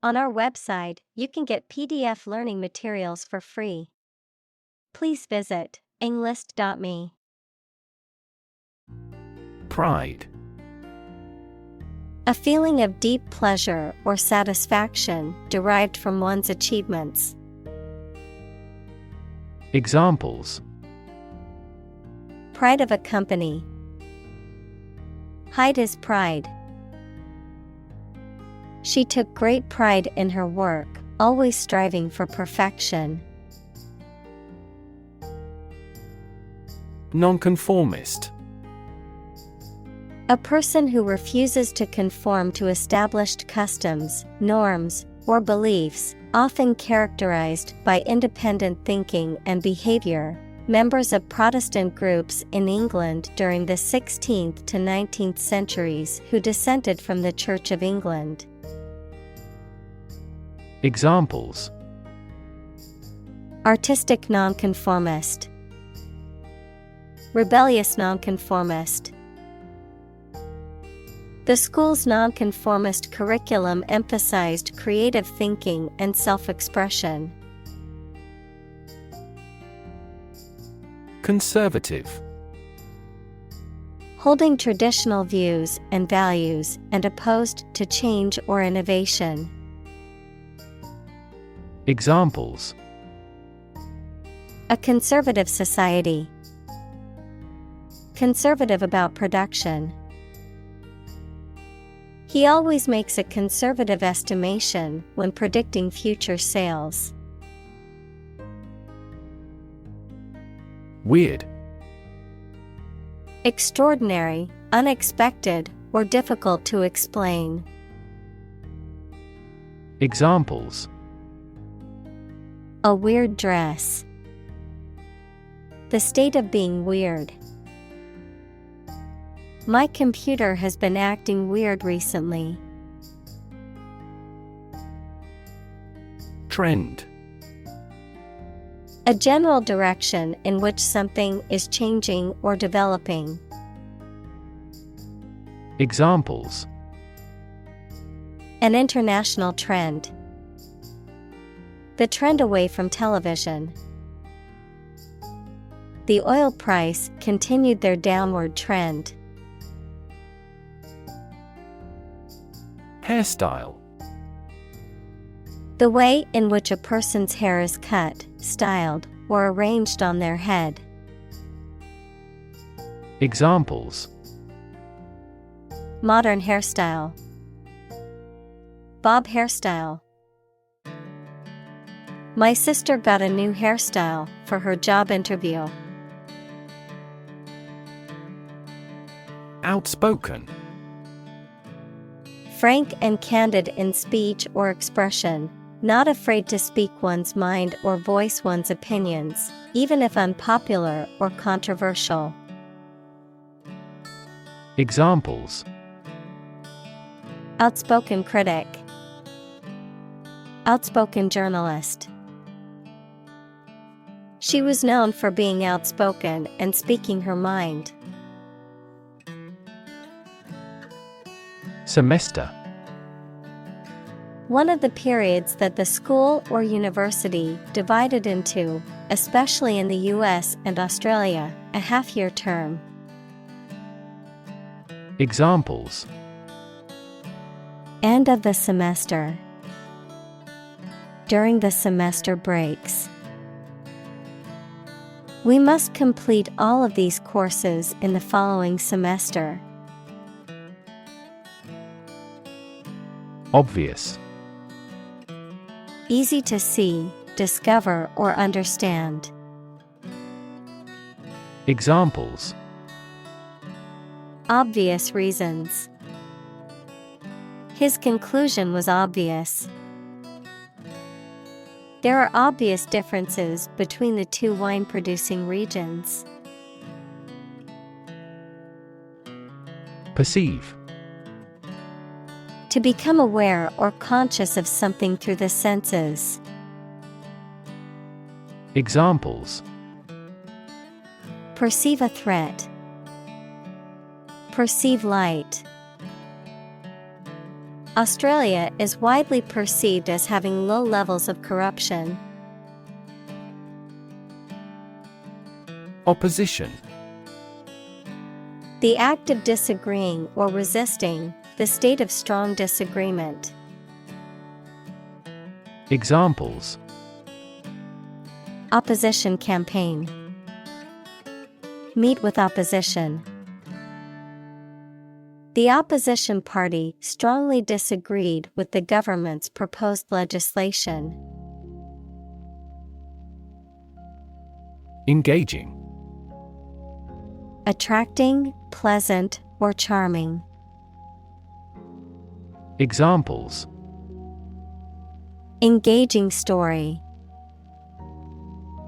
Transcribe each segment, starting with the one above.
On our website, you can get PDF learning materials for free. Please visit englist.me. Pride. A feeling of deep pleasure or satisfaction derived from one's achievements. Examples: Pride of a company. Hide his pride. She took great pride in her work, always striving for perfection. Nonconformist. A person who refuses to conform to established customs, norms, or beliefs, often characterized by independent thinking and behavior. Members of Protestant groups in England during the 16th to 19th centuries who dissented from the Church of England. Examples: Artistic nonconformist. Rebellious nonconformist. The school's nonconformist curriculum emphasized creative thinking and self-expression. Conservative. Holding traditional views and values and opposed to change or innovation. Examples: A conservative society. Conservative about production. He always makes a conservative estimation when predicting future sales. Weird. Extraordinary, unexpected, or difficult to explain. Examples: A weird dress. The state of being weird. My computer has been acting weird recently. Trend. A general direction in which something is changing or developing. Examples: An international trend. The trend away from television. The oil price continued their downward trend. Hairstyle. The way in which a person's hair is cut, styled, or arranged on their head. Examples: Modern hairstyle. Bob hairstyle. My sister got a new hairstyle for her job interview. Outspoken. Frank and candid in speech or expression, not afraid to speak one's mind or voice one's opinions, even if unpopular or controversial. Examples: Outspoken critic. Outspoken journalist. She was known for being outspoken and speaking her mind. Semester. One of the periods that the school or university divided into, especially in the US and Australia, a half-year term. Examples: End of the semester. During the semester breaks. We must complete all of these courses in the following semester. Obvious. Easy to see, discover, or understand. Examples: Obvious reasons. His conclusion was obvious. There are obvious differences between the two wine-producing regions. Perceive. To become aware or conscious of something through the senses. Examples: Perceive a threat. Perceive light. Australia is widely perceived as having low levels of corruption. Opposition. The act of disagreeing or resisting, the state of strong disagreement. Examples: Opposition campaign. Meet with opposition. The opposition party strongly disagreed with the government's proposed legislation. Engaging. Attracting, pleasant, or charming. Examples: Engaging story.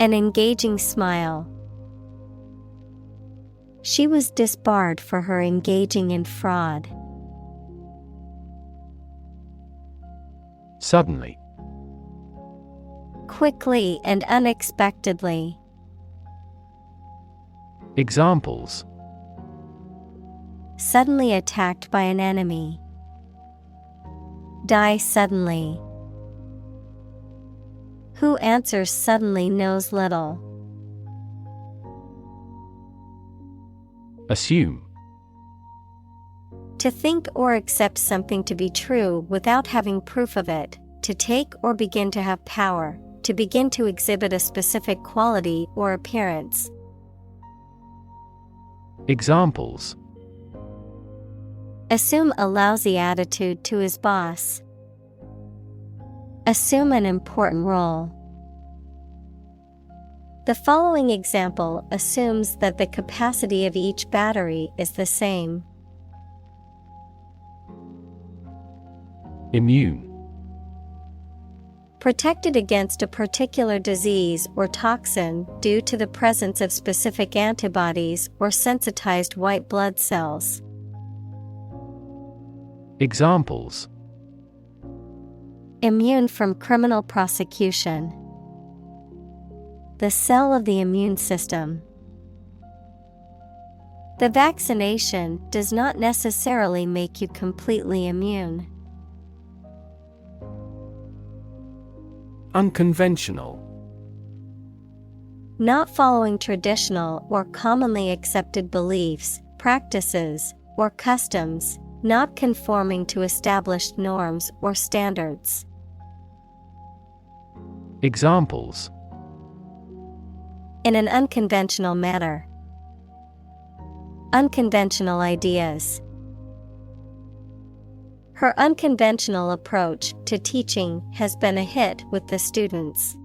An engaging smile. She was disbarred for her engaging in fraud. Suddenly. Quickly and unexpectedly. Examples: Suddenly attacked by an enemy. Die suddenly. Who answers suddenly knows little. Assume. To think or accept something to be true without having proof of it, to take or begin to have power, to begin to exhibit a specific quality or appearance. Examples: Assume a lousy attitude to his boss. Assume an important role. The following example assumes that the capacity of each battery is the same. Immune. Protected against a particular disease or toxin due to the presence of specific antibodies or sensitized white blood cells. Examples: Immune from criminal prosecution. The cell of the immune system. The vaccination does not necessarily make you completely immune. Unconventional. Not following traditional or commonly accepted beliefs, practices, or customs, not conforming to established norms or standards. Examples: In an unconventional manner. Unconventional ideas. Her unconventional approach to teaching has been a hit with the students.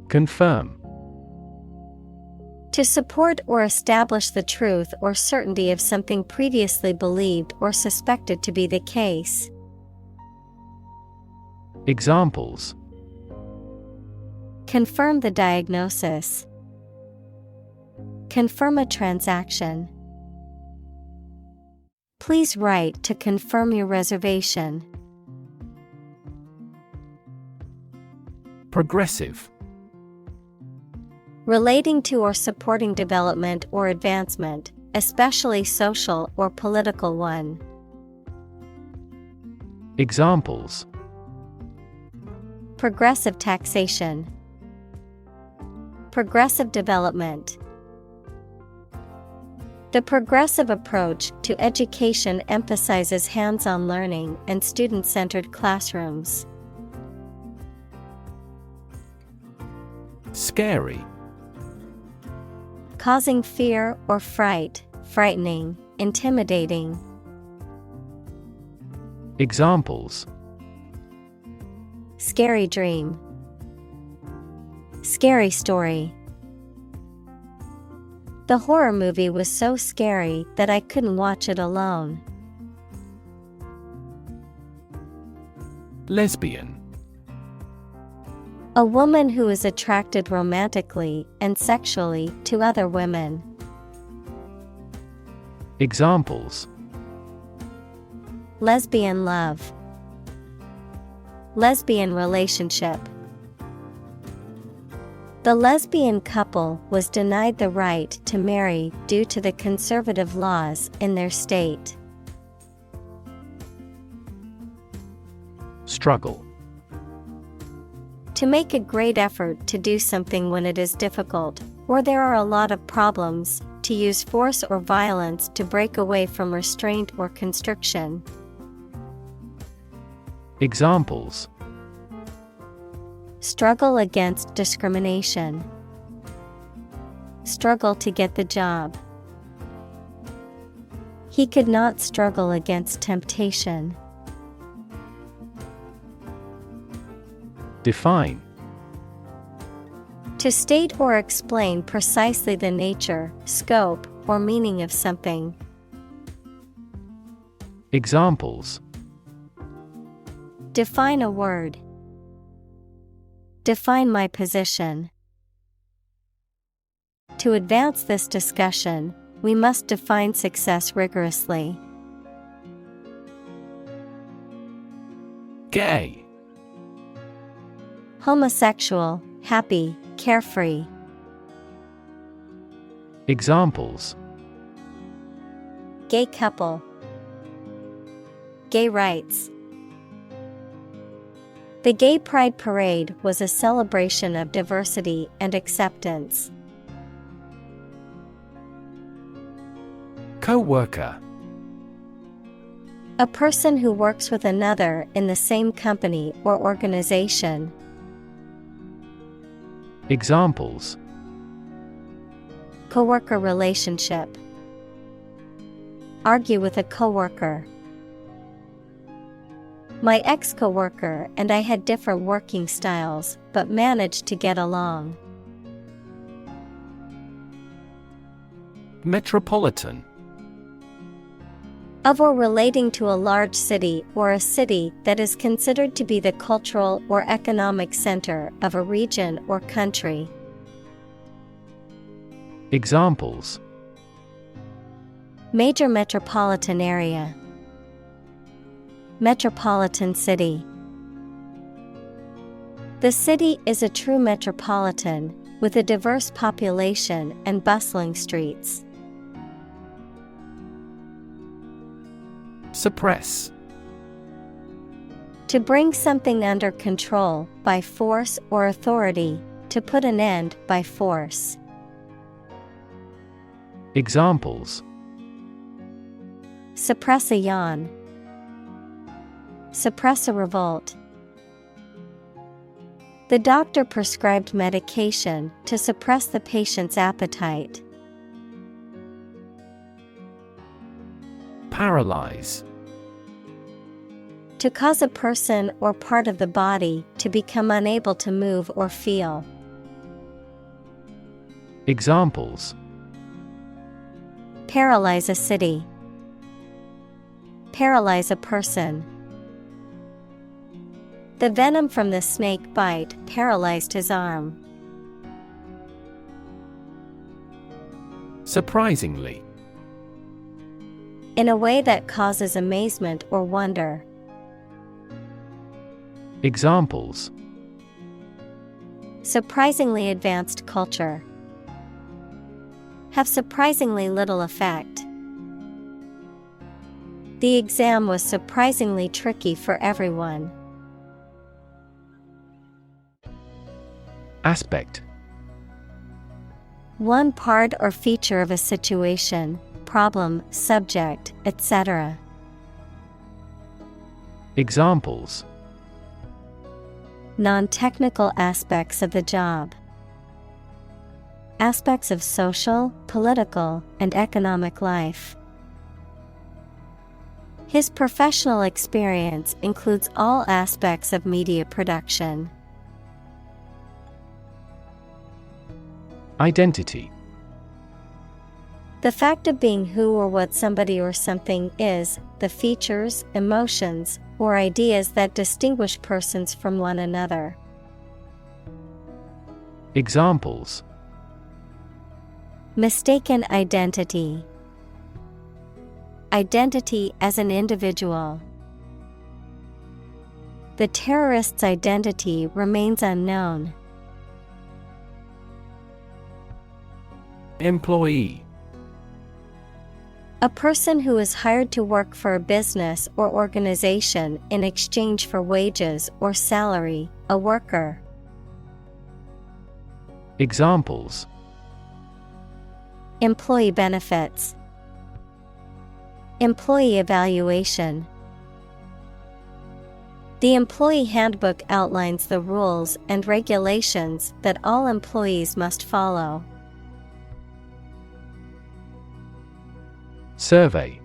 Confirm. To support or establish the truth or certainty of something previously believed or suspected to be the case. Examples: Confirm the diagnosis. Confirm a transaction. Please write to confirm your reservation. Progressive. Relating to or supporting development or advancement, especially social or political one. Examples: Progressive taxation. Progressive development. The progressive approach to education emphasizes hands-on learning and student-centered classrooms. Scary. Causing fear or fright, frightening, intimidating. Examples: Scary dream. Scary story. The horror movie was so scary that I couldn't watch it alone. Lesbian. A woman who is attracted romantically and sexually to other women. Examples: Lesbian love. Lesbian relationship. The lesbian couple was denied the right to marry due to the conservative laws in their state. struggle. To make a great effort to do something when it is difficult, or there are a lot of problems, to use force or violence to break away from restraint or constriction. Examples: struggle against discrimination, struggle to get the job. He could not struggle against temptation. Define. To state or explain precisely the nature, scope, or meaning of something. Examples: define a word. Define my position. To advance this discussion, we must define success rigorously. Gay. Homosexual, happy, carefree. Examples: gay couple, gay rights. The Gay Pride Parade was a celebration of diversity and acceptance. Co-worker. A person who works with another in the same company or organization. Examples: coworker relationship. Argue with a coworker. My ex-coworker and I had different working styles, but managed to get along. Metropolitan. Of or relating to a large city or a city that is considered to be the cultural or economic center of a region or country. Examples: major metropolitan area. Metropolitan city. The city is a true metropolitan, with a diverse population and bustling streets. Suppress. To bring something under control by force or authority, to put an end by force. Examples: suppress a yawn. Suppress a revolt. The doctor prescribed medication to suppress the patient's appetite. Paralyze. To cause a person or part of the body to become unable to move or feel. Examples: paralyze a city. Paralyze a person. The venom from the snake bite paralyzed his arm. Surprisingly. In a way that causes amazement or wonder. Examples: surprisingly advanced culture. Have surprisingly little effect. The exam was surprisingly tricky for everyone. Aspect. One part or feature of a situation, problem, subject, etc. Examples: non-technical aspects of the job. Aspects of social, political, and economic life. His professional experience includes all aspects of media production. Identity. The fact of being who or what somebody or something is, the features, emotions, or ideas that distinguish persons from one another. Examples: mistaken identity. Identity as an individual. The terrorist's identity remains unknown. Employee. A person who is hired to work for a business or organization in exchange for wages or salary, a worker. Examples: Employee benefits, employee evaluation. The employee handbook outlines the rules and regulations that all employees must follow. Survey.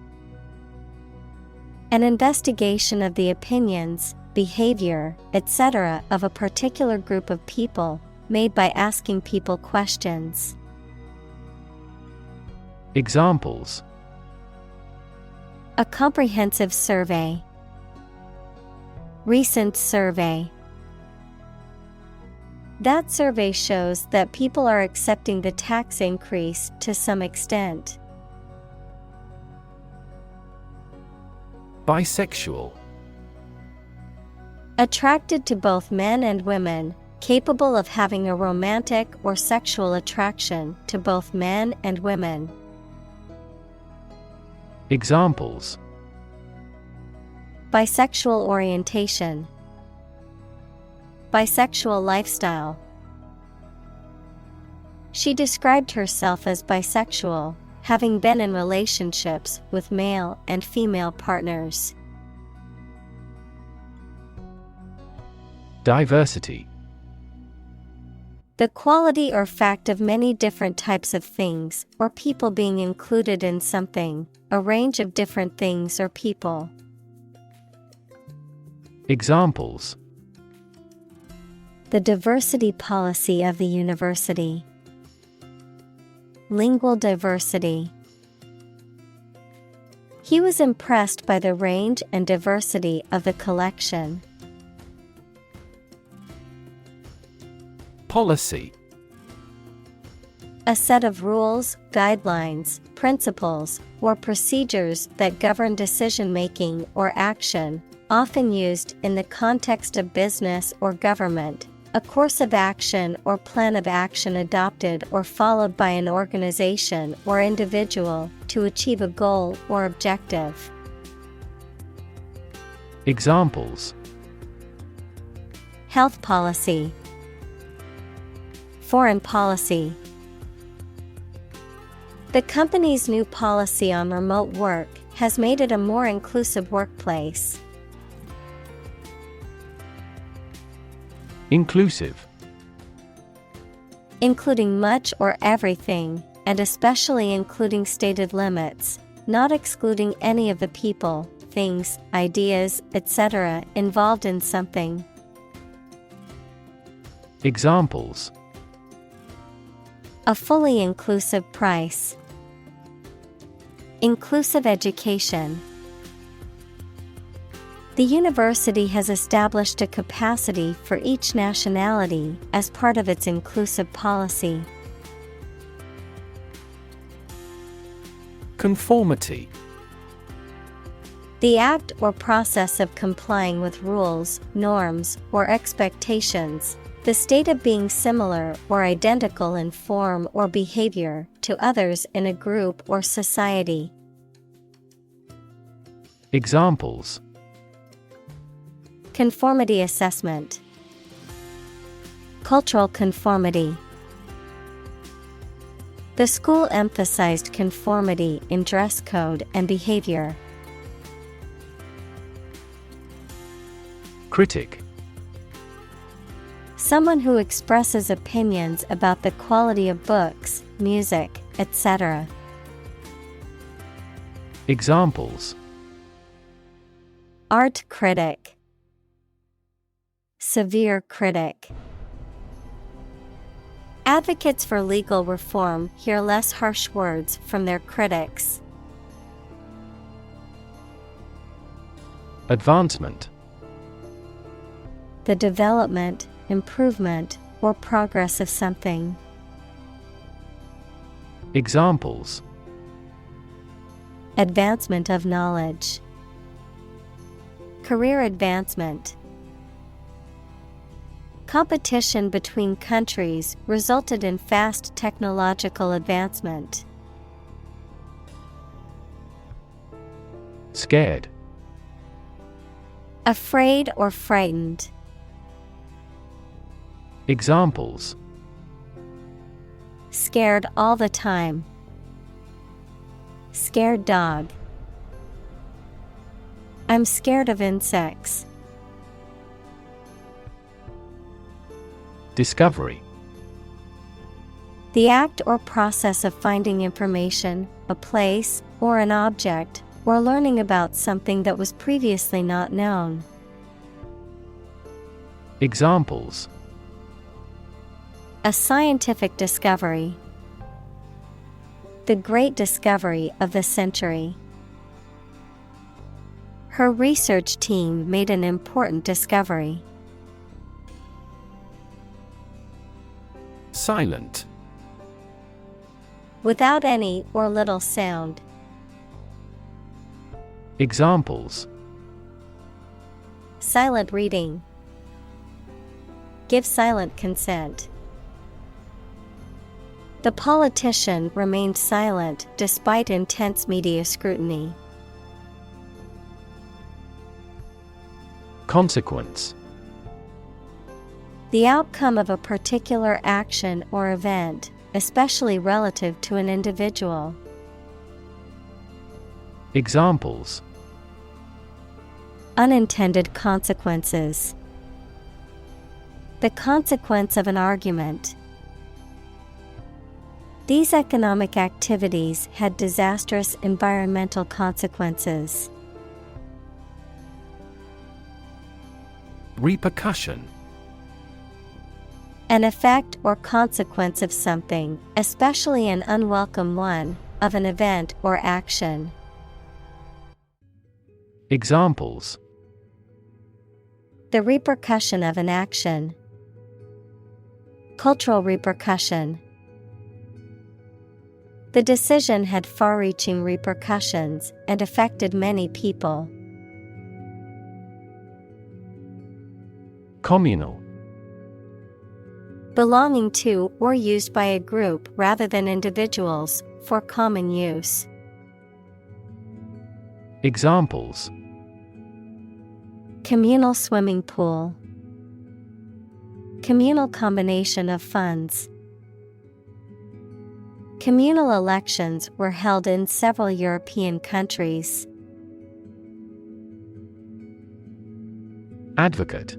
An investigation of the opinions, behavior, etc. of a particular group of people, made by asking people questions. Examples: A comprehensive survey. Recent survey. That survey shows that people are accepting the tax increase to some extent. Bisexual. Attracted to both men and women, capable of having a romantic or sexual attraction to both men and women. Examples: Bisexual orientation, bisexual lifestyle. She described herself as bisexual, having been in relationships with male and female partners. Diversity. The quality or fact of many different types of things or people being included in something, a range of different things or people. Examples: The diversity policy of the university. Lingual diversity. He was impressed by the range and diversity of the collection. Policy. A set of rules, guidelines, principles, or procedures that govern decision-making or action, often used in the context of business or government. A course of action or plan of action adopted or followed by an organization or individual to achieve a goal or objective. Examples: Health policy. Foreign policy. The company's new policy on remote work has made it a more inclusive workplace. Inclusive. Including much or everything, and especially including stated limits, not excluding any of the people, things, ideas, etc. involved in something. Examples: A fully inclusive price. Inclusive education. The university has established a capacity for each nationality as part of its inclusive policy. Conformity. The act or process of complying with rules, norms, or expectations, the state of being similar or identical in form or behavior to others in a group or society. Examples: Conformity assessment. Cultural conformity. The school emphasized conformity in dress code and behavior. Critic. Someone who expresses opinions about the quality of books, music, etc. Examples: Art critic. Severe critic. Advocates for legal reform hear less harsh words from their critics. Advancement. The development, improvement, or progress of something. Examples: Advancement of knowledge. Career advancement. Competition between countries resulted in fast technological advancement. Scared. Afraid or frightened. Examples: Scared all the time. Scared dog. I'm scared of insects. Discovery. The act or process of finding information, a place, or an object, or learning about something that was previously not known. Examples: A scientific discovery. The great discovery of the century. Her research team made an important discovery. Silent. Without any or little sound. Examples: Silent reading. Give silent consent. The politician remained silent despite intense media scrutiny. Consequence. The outcome of a particular action or event, especially relative to an individual. Examples: Unintended consequences. The consequence of an argument. These economic activities had disastrous environmental consequences. Repercussion. An effect or consequence of something, especially an unwelcome one, of an event or action. Examples: The repercussion of an action. Cultural repercussion. The decision had far-reaching repercussions and affected many people. Communal. Belonging to or used by a group rather than individuals, for common use. Examples: Communal swimming pool. Communal combination of funds. Communal elections were held in several European countries. Advocate.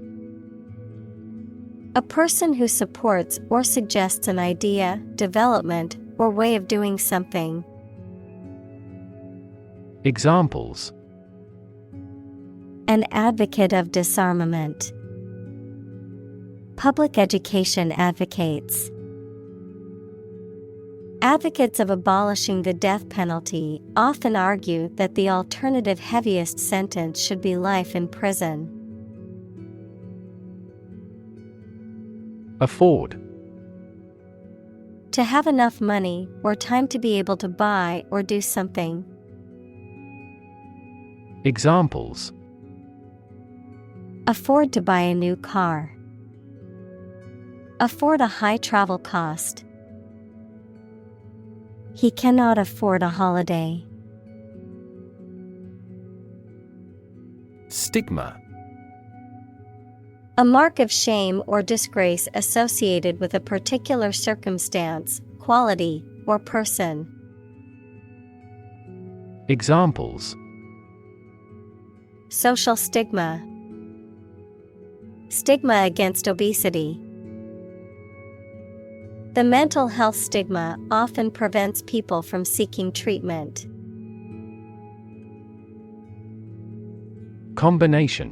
A person who supports or suggests an idea, development, or way of doing something. Examples: An advocate of disarmament. Public education advocates. Advocates of abolishing the death penalty often argue that the alternative heaviest sentence should be life in prison. Afford. To have enough money or time to be able to buy or do something. Examples: Afford to buy a new car. Afford a high travel cost. He cannot afford a holiday. Stigma. A mark of shame or disgrace associated with a particular circumstance, quality, or person. Examples: Social stigma. Stigma against obesity. The mental health stigma often prevents people from seeking treatment. Combination.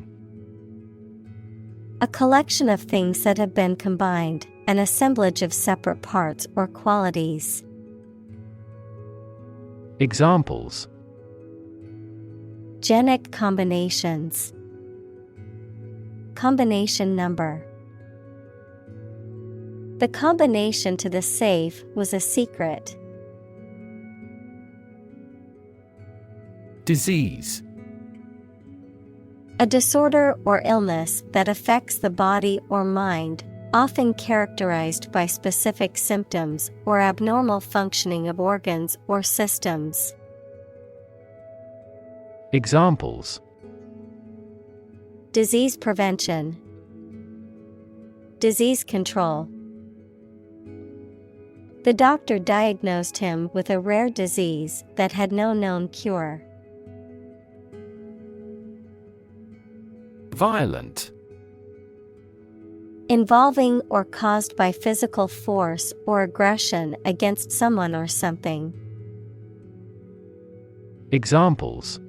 A collection of things that have been combined, an assemblage of separate parts or qualities. Examples: Genic combinations. Combination number. The combination to the safe was a secret. Disease. A disorder or illness that affects the body or mind, often characterized by specific symptoms or abnormal functioning of organs or systems. Examples: disease prevention, disease control. The doctor diagnosed him with a rare disease that had no known cure. Violent. Involving or caused by physical force or aggression against someone or something. Examples: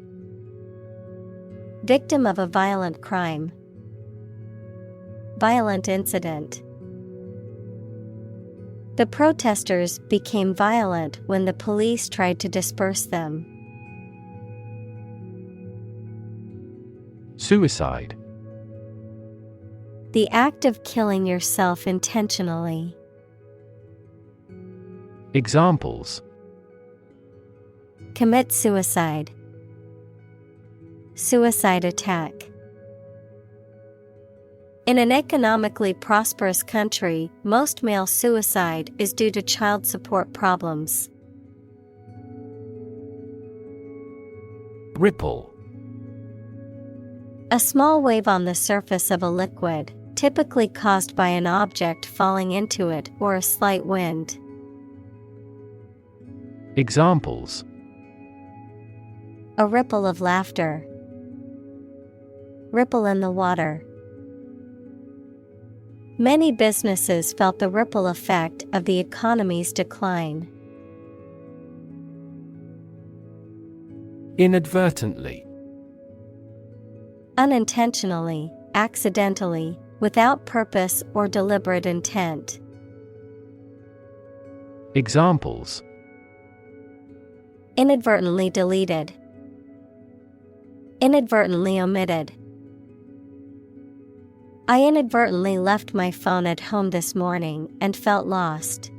victim of a violent crime, violent incident. The protesters became violent when the police tried to disperse them. Suicide. The act of killing yourself intentionally. Examples: commit suicide, suicide attack. In an economically prosperous country, most male suicide is due to child support problems. Ripple. A small wave on the surface of a liquid, typically caused by an object falling into it or a slight wind. Examples: a ripple of laughter, ripple in the water. Many businesses felt the ripple effect of the economy's decline. Inadvertently. Unintentionally, accidentally, without purpose or deliberate intent. Examples: inadvertently deleted, inadvertently omitted. I inadvertently left my phone at home this morning and felt lost.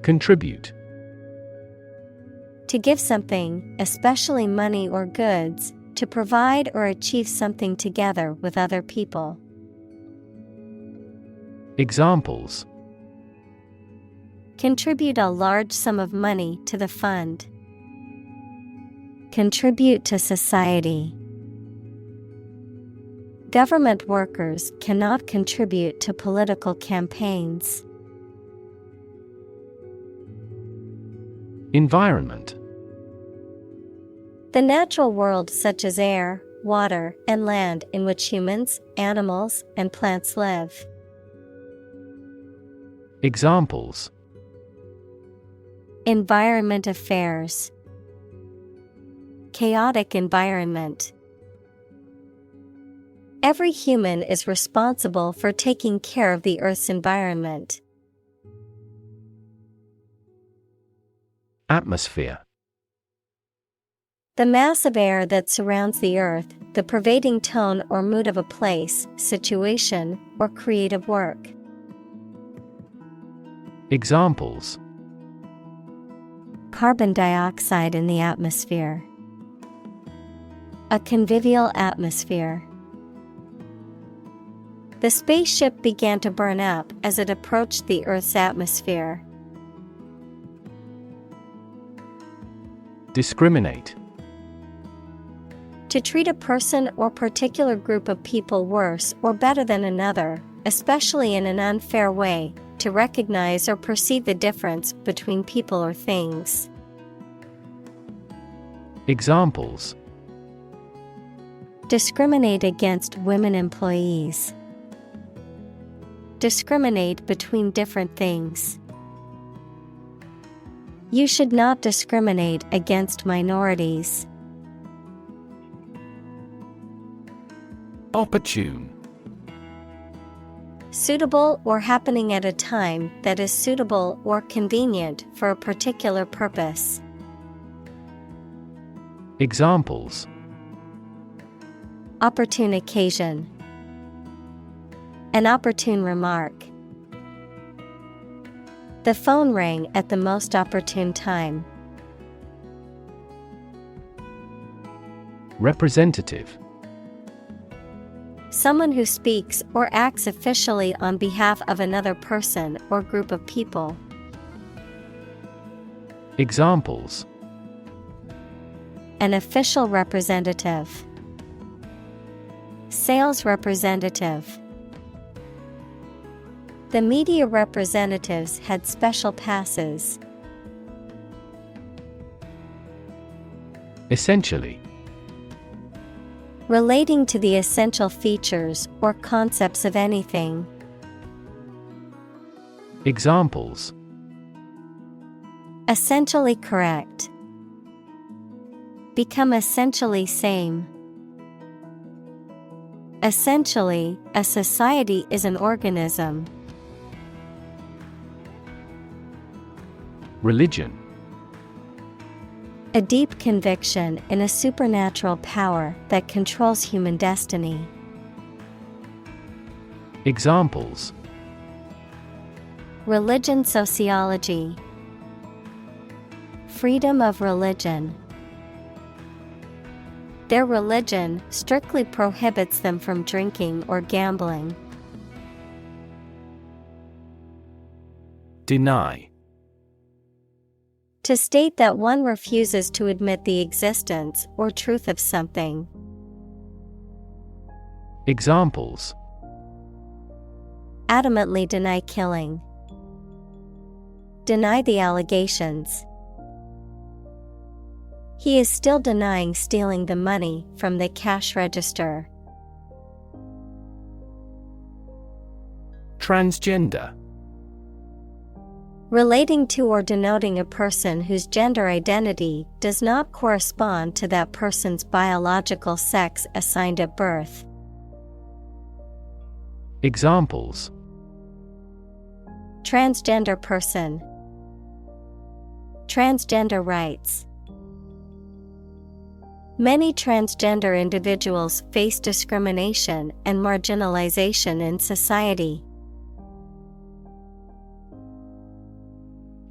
Contribute. To give something, especially money or goods, to provide or achieve something together with other people. Examples: contribute a large sum of money to the fund. Contribute to society. Government workers cannot contribute to political campaigns. Environment. The natural world such as air, water, and land in which humans, animals, and plants live. Examples: environment affairs. Chaotic environment. Every human is responsible for taking care of the Earth's environment. Atmosphere. The mass of air that surrounds the Earth, the pervading tone or mood of a place, situation, or creative work. Examples: carbon dioxide in the atmosphere. A convivial atmosphere. The spaceship began to burn up as it approached the Earth's atmosphere. Discriminate. To treat a person or particular group of people worse or better than another, especially in an unfair way, to recognize or perceive the difference between people or things. Examples: discriminate against women employees. Discriminate between different things. You should not discriminate against minorities. Opportune. Suitable or happening at a time that is suitable or convenient for a particular purpose. Examples: opportune occasion. An opportune remark. The phone rang at the most opportune time. Representative. Someone who speaks or acts officially on behalf of another person or group of people. Examples: an official representative. Sales representative. The media representatives had special passes. Essentially. Relating to the essential features or concepts of anything. Examples: essentially correct. Become essentially same. Essentially, a society is an organism. Religion. A deep conviction in a supernatural power that controls human destiny. Examples: religion sociology. Freedom of religion. Their religion strictly prohibits them from drinking or gambling. Deny. To state that one refuses to admit the existence or truth of something. Examples: adamantly deny killing. Deny the allegations. He is still denying stealing the money from the cash register. Transgender. Relating to or denoting a person whose gender identity does not correspond to that person's biological sex assigned at birth. Examples: transgender person. Transgender rights. Many transgender individuals face discrimination and marginalization in society.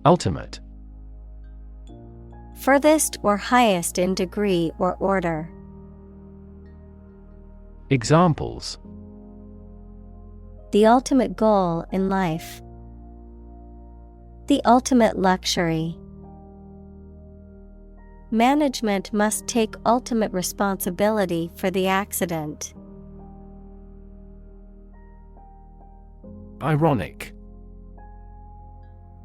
Ultimate. Furthest or highest in degree or order. Examples: the ultimate goal in life. The ultimate luxury. Management must take ultimate responsibility for the accident. Ironic.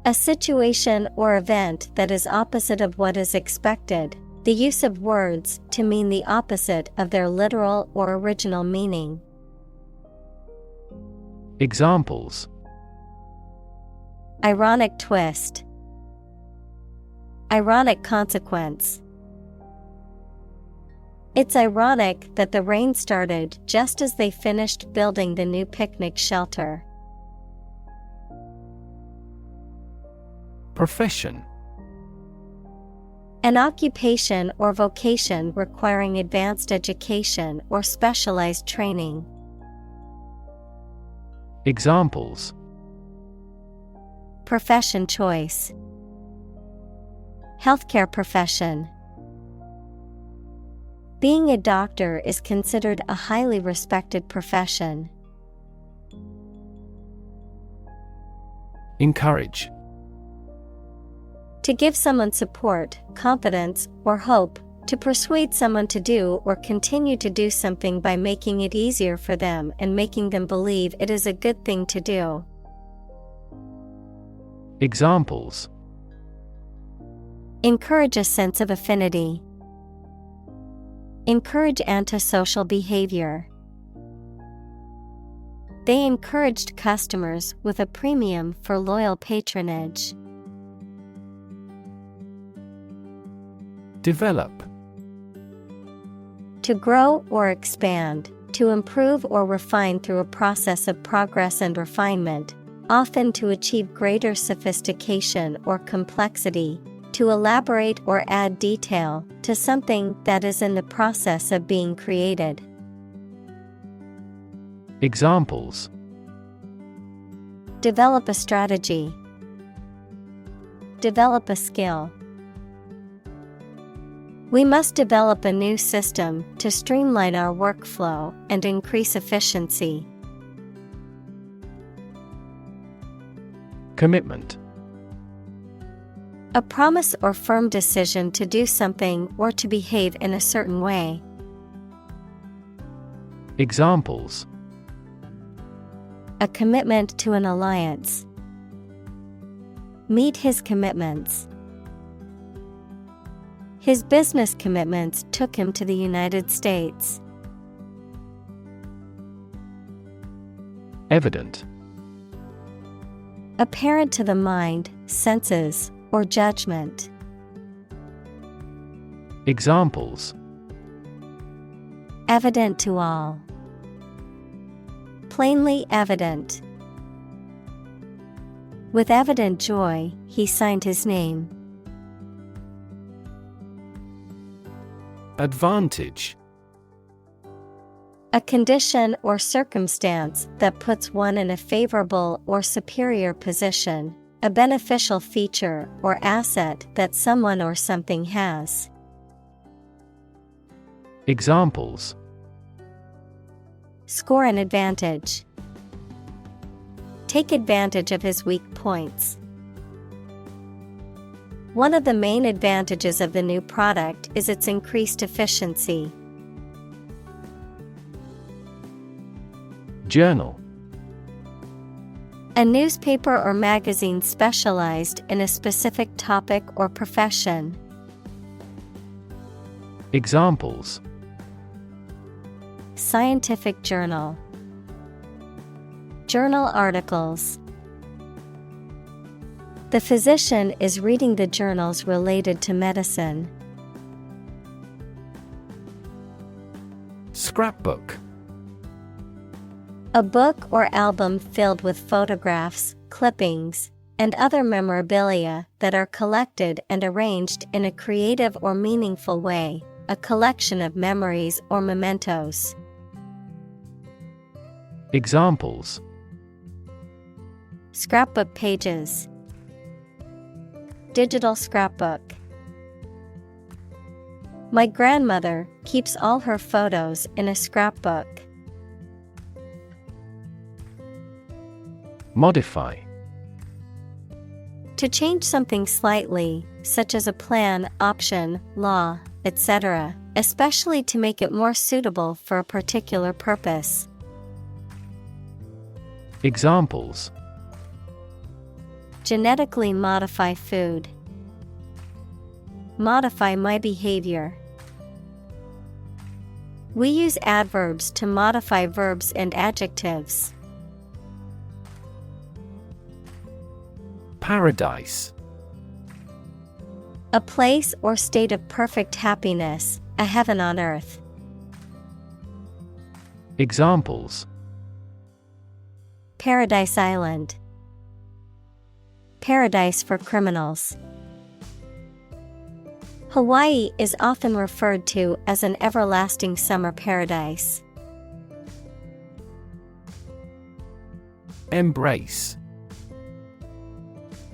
A situation or event that is opposite of what is expected, the use of words to mean the opposite of their literal or original meaning. Examples: ironic twist. Ironic consequence. It's ironic that the rain started just as they finished building the new picnic shelter. Profession. An occupation or vocation requiring advanced education or specialized training. Examples: profession choice. Healthcare profession. Being a doctor is considered a highly respected profession. Encourage. To give someone support, confidence, or hope, to persuade someone to do or continue to do something by making it easier for them and making them believe it is a good thing to do. Examples: encourage a sense of affinity. Encourage antisocial behavior. They encouraged customers with a premium for loyal patronage. Develop. To grow or expand, to improve or refine through a process of progress and refinement, often to achieve greater sophistication or complexity, to elaborate or add detail to something that is in the process of being created. Examples: develop a strategy. Develop a skill. We must develop a new system to streamline our workflow and increase efficiency. Commitment. A promise or firm decision to do something or to behave in a certain way. Examples: A commitment to an alliance. Meet his commitments. His business commitments took him to the United States. Evident. Apparent to the mind, senses, or judgment. Examples: Evident to all. Plainly evident. With evident joy, he signed his name. Advantage. A condition or circumstance that puts one in a favorable or superior position, a beneficial feature or asset that someone or something has. Examples: Score an advantage. Take advantage of his weak points. One of the main advantages of the new product is its increased efficiency. Journal. A newspaper or magazine specialized in a specific topic or profession. Examples: Scientific journal. Journal articles. The physician is reading the journals related to medicine. Scrapbook. A book or album filled with photographs, clippings, and other memorabilia that are collected and arranged in a creative or meaningful way, a collection of memories or mementos. Examples: Scrapbook pages. Digital scrapbook. My grandmother keeps all her photos in a scrapbook. Modify. To change something slightly, such as a plan, option, law, etc., especially to make it more suitable for a particular purpose. Examples: Genetically modify food. Modify my behavior. We use adverbs to modify verbs and adjectives. Paradise. A place or state of perfect happiness, a heaven on earth. Examples: Paradise Island. Paradise for criminals. Hawaii is often referred to as an everlasting summer paradise. Embrace.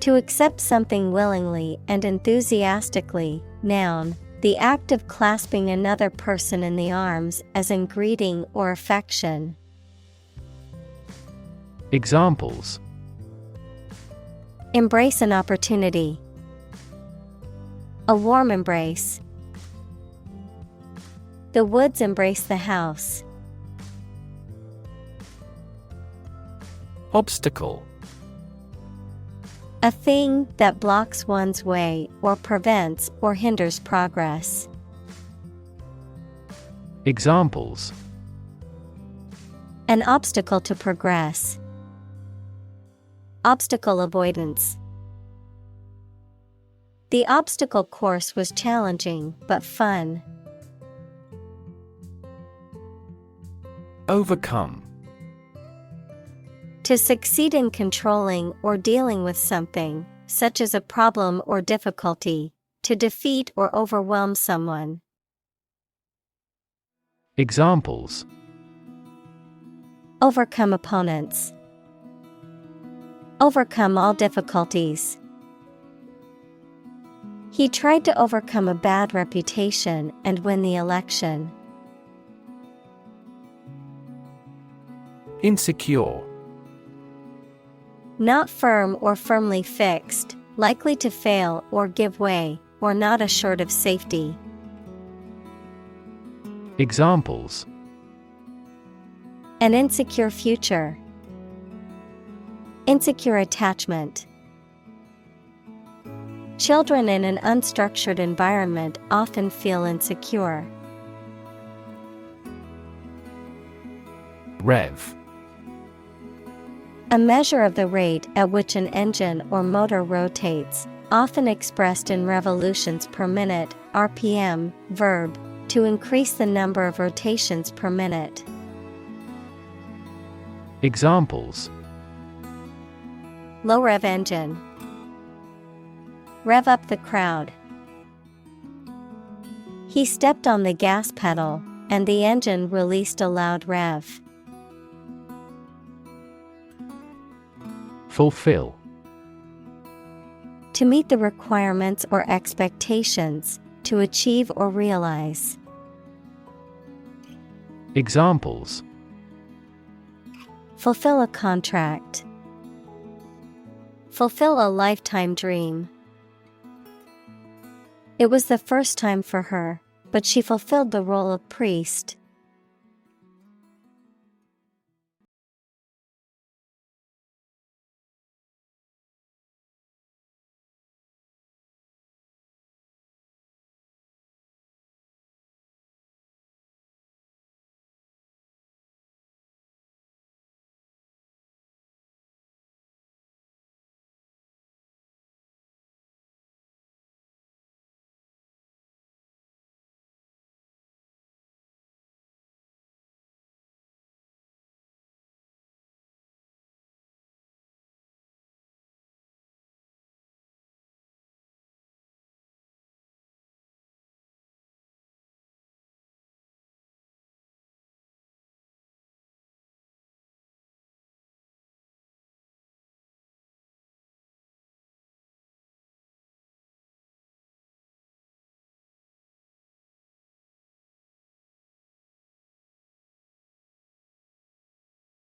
To accept something willingly and enthusiastically, noun, the act of clasping another person in the arms as in greeting or affection. Examples: Embrace an opportunity. A warm embrace. The woods embrace the house. Obstacle. A thing that blocks one's way or prevents or hinders progress. Examples: An obstacle to progress. Obstacle avoidance. The obstacle course was challenging but fun. Overcome. To succeed in controlling or dealing with something, such as a problem or difficulty, to defeat or overwhelm someone. Examples: Overcome opponents. Overcome all difficulties. He tried to overcome a bad reputation and win the election. Insecure. Not firm or firmly fixed, likely to fail or give way, or not assured of safety. Examples: An insecure future. Insecure attachment. Children in an unstructured environment often feel insecure. Rev. A measure of the rate at which an engine or motor rotates, often expressed in revolutions per minute, RPM, verb, to increase the number of rotations per minute. Examples: Low rev engine. Rev up the crowd. He stepped on the gas pedal, and the engine released a loud rev. Fulfill. To meet the requirements or expectations, to achieve or realize. Examples: Fulfill a contract. Fulfill a lifetime dream. It was the first time for her, but she fulfilled the role of priest.